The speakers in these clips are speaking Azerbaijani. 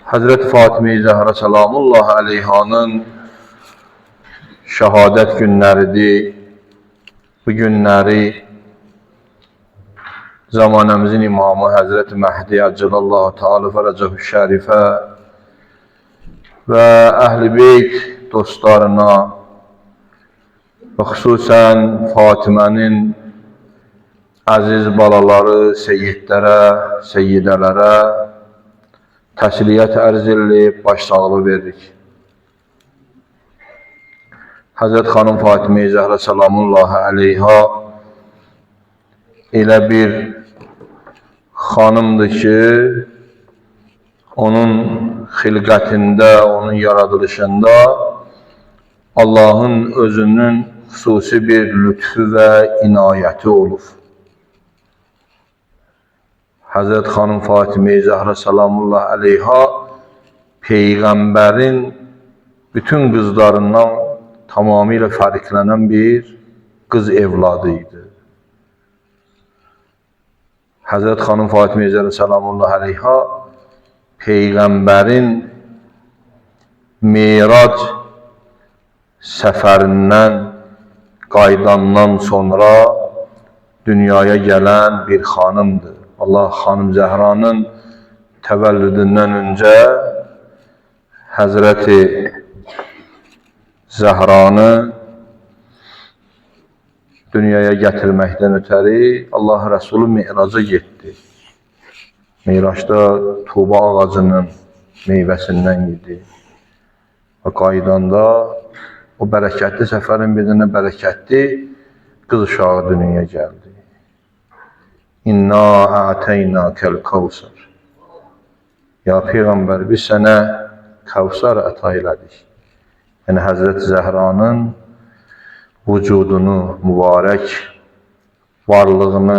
Hazreti Fatime-i Zəhra salamullah aleyhanın şəhadət günləridir. Bu günləri zamanımızın imamı Hazreti Məhdi Əcəlallahu Teala Fərəcəhu Şərifə və Əhl-i Beyt dostlarına və xüsusən Fatimənin əziz balaları, seyyidlərə, seyyidələrə təsliyyət ərz edib, başsağlığı veririk. Həzrət xanım Fatime-i Zəhra salamullahi aleyha elə bir xanımdır ki, onun xilqətində, onun yaradılışında Allahın özünün xüsusi bir lütfü və inayəti olub. Həzrət xanım Fatime-i Zəhra salamullahi aleyha Peyğəmbərin bütün qızlarından tamamilə fərqlənən bir qız evladı idi. Həzrət xanım Fatime-i Zəhra salamullahi aleyha Peyğəmbərin Mirac səfərindən qaydandan sonra dünyaya gələn bir xanımdır. Allah xanım Zəhranın təvəllüdündən öncə Həzrəti Zəhranı dünyaya gətirməkdən ötəri Allah Rəsulü Miraca getdi. Miracda Tuğba ağacının meyvəsindən yedi. Və qaydanda o bərəkətli səfərin bir dənə bərəkətli qız uşağı dünyaya gəldi. İnna a'teynâkel kavsar. Ya Peyğəmbər, biz sənə Kavsar əta elədik. Yəni Həzrəti Zəhranın vücudunu, mübarək varlığını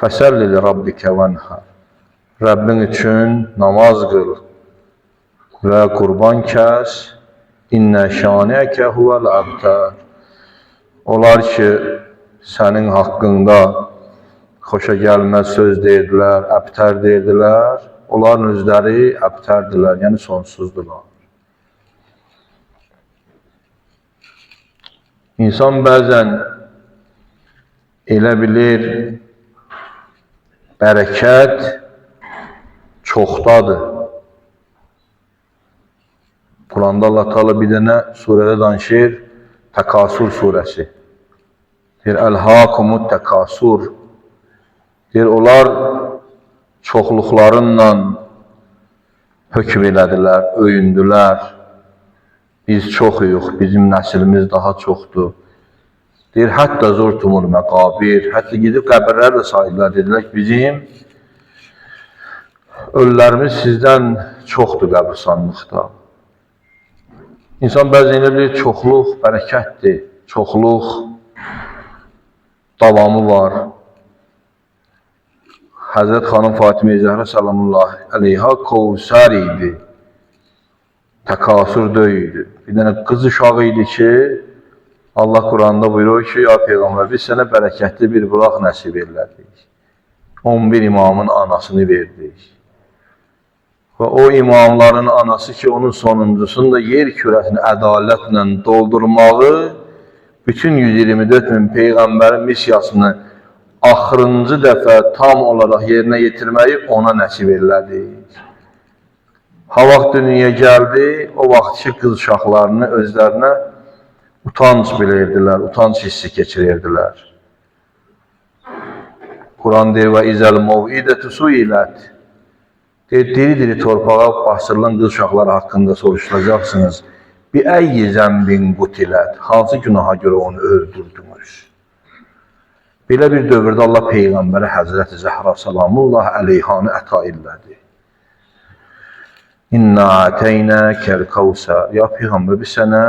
fəsəlli li rabbikə vənhər. Rəbbin üçün namaz qıl və qurban kəs. İnnə şaniəkə huvəl əbtər. Onlar ki, sənin haqqında xoşa gəlməz söz deyirdilər, əbtər deyirdilər. Onların özləri əbtərdirlər, yəni sonsuzdular. İnsan bəzən elə bilir, bərəkət çoxdadır. Quranda Allah Teala bir dənə surədə danışır, Təkasur surəsi. Deyir, Əlhâkumut təkasur. Deyir, onlar çoxluqlarınla hökm elədilər, öyündülər. Biz çoxuyuq, bizim nəslimiz daha çoxdur. Deyir, hətta zurtumul məqabir, hətta gidib qəbirləri də saydılar, dedilər ki, bizim ölülərimiz sizdən çoxdur qəbirstanlıqda. İnsan bəzən elə bilir, çoxluq bərəkətdir, çoxluq davamı var. Həzrət xanım Fatime-i Zəhra salamullahi aleyha Kavsar idi. Təkasur döyüydü. Bir dənə qız uşağı idi ki, Allah Quranda buyurur ki, ya Peyğəmbər, biz sənə bərəkətli bir bulaq nəsib elədik. 11 imamın anasını verdik. Və o imamların anası ki, onun sonuncusunda yer kürəsini ədalətlə doldurmağı, bütün 124 min Peyğəmbərin misyasını axırıncı dəfə tam olaraq yerinə yetirməyi ona nəsib elədik. Ha vaxt dünyaya gəldi, o vaxt ki, qız uşaqlarını özlərinə utanc bilirdilər, utanc hissi keçirirdilər. Quran deyir, və izəl muv'idətü suilət. Diri-diri torpağa basırılan qız uşaqları haqqında soruşulacaqsınız. Bi-əyyi zəmbin qutilət. Hansı günaha görə onu öldürdünüz? Belə bir dövrdə Allah Peyğəmbərə Həzrəti Zəhra salamullahi aleyhanı əta elədi. İnna a'teynəkəl kavsar. Ya Peyğəmbər, biz sənə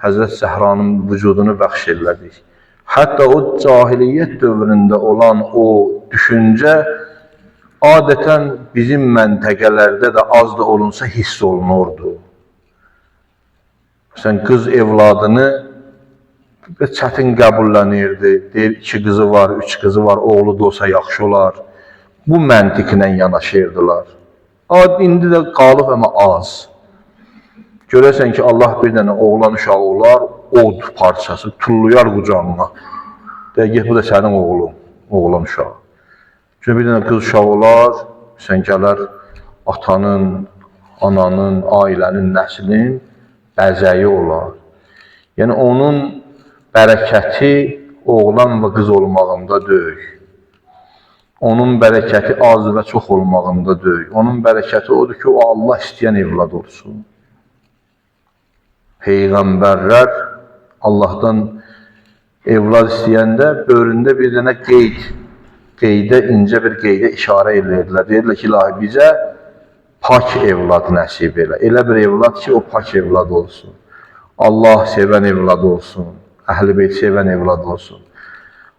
Həzrət Zəhranın vücudunu bəxş elədik. Hətta o cahiliyyət dövründə olan o düşüncə adətən bizim məntəqələrdə də az da olunsa hiss olunurdu. Sən qız evladını çətin qəbullənirdi. Deyir, 2 qızı var, 3 qızı var, oğlu da olsa yaxşı olar. bu məntiqlə yanaşırdılar. İndi də qalıb amma az. Görəsən ki, Allah bir dənə oğlan uşağı olar, od parçası, tulluyar qucağına. Deyək, bu da sənin oğlun, oğlan uşağı. Çünki bir dənə qız uşağı olar, sən gələr atanın, ananın, ailənin, nəslinin bəzəyi olar. Yəni, onun bərəkəti oğlan və qız olmağında deyil. Onun bərəkəti az və çox olmağında deyil. Onun bərəkəti odur ki, o Allah istəyən evlad olsun. Peyğəmbərlər Allahdan evlad istəyəndə böyründə bir dənə qeydə, incə bir qeydə işarə edirdilər. Deyirlər ki, ilahi bizə pak evlad nəsib elə. Elə bir evlad ki, o pak evlad olsun. Allah sevən evlad olsun. Əhl-i beyt sevən evlad olsun.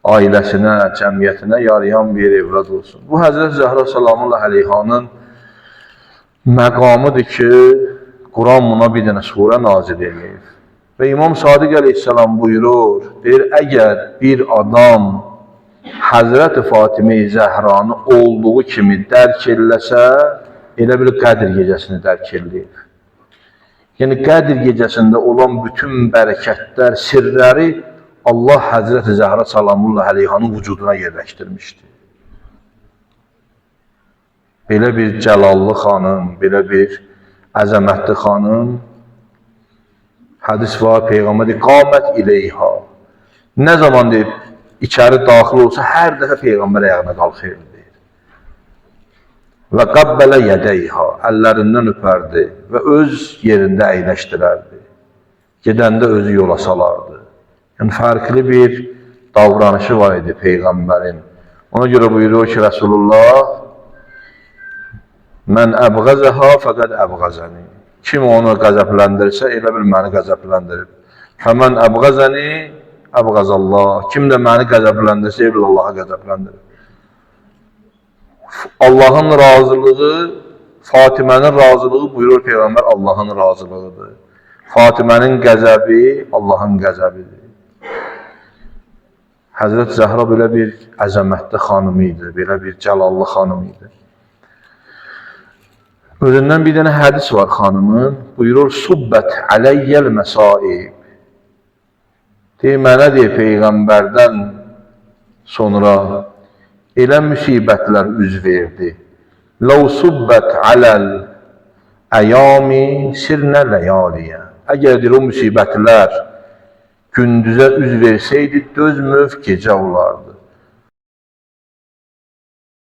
Ailəsinə, cəmiyyətinə yarayan bir evlad olsun. Bu Həzrət Zəhra salamullah əleyhanın məqamıdır ki, Quran buna bir dənə surə nazil edir. Və İmam Sadiq əleyhissalam buyurur, deyir, əgər bir adam Həzrət Fatimə-i Zəhranı olduğu kimi dərk eləsə, elə bir Qədr gecəsini dərk eləyir. Yəni, Qədr gecəsində olan bütün bərəkətlər, sirləri Allah Həzrət Zəhra salamullah əleyhanın vücuduna yerləşdirmişdir. Belə bir cəlallı xanım, belə bir əzəmətli xanım, hədis var, Peyğəmbər deyir, qamət iləyha. Nə zaman deyib, içəri daxil olsa, hər dəfə Peyğəmbər ayağına qalxırdı. Və qabbələ yədəyha, əllərindən öpərdi və öz yerində əyləşdirərdi. Gedəndə özü yola salardı. Yəni, fərqli bir davranışı var idi Peyğəmbərin. Ona görə buyuruyor ki, Rəsulullah, mən əbğəzəhə fəqəd əbğəzəni. Kim onu qəzəbləndirsə, elə bil məni qəzəbləndirib. Fəmən əbğəzəni, əbğəzəllah. Kim də məni qəzəbləndirsə, elə bil Allaha qəzəbləndirib. Allahın razılığı, Fatimənin razılığı buyurur Peyğəmbər Allahın razılığıdır. Fatimənin qəzəbi Allahın qəzəbidir. Həzrət Zəhra belə bir əzəmətli xanım idi, belə bir cəlallı xanım idi. Özündən bir dənə hədis var xanımın, buyurur, Subbət ələyyəl məsaib. Deyir, mənə deyir, Peyğəmbərdən sonra elə müsibətlər üz verdi. Ləv subbət aləl əyami sirnə ləyaliyə. Əgər deyir, o müsibətlər gündüzə üz versəydi, dözmöv gecə olardı.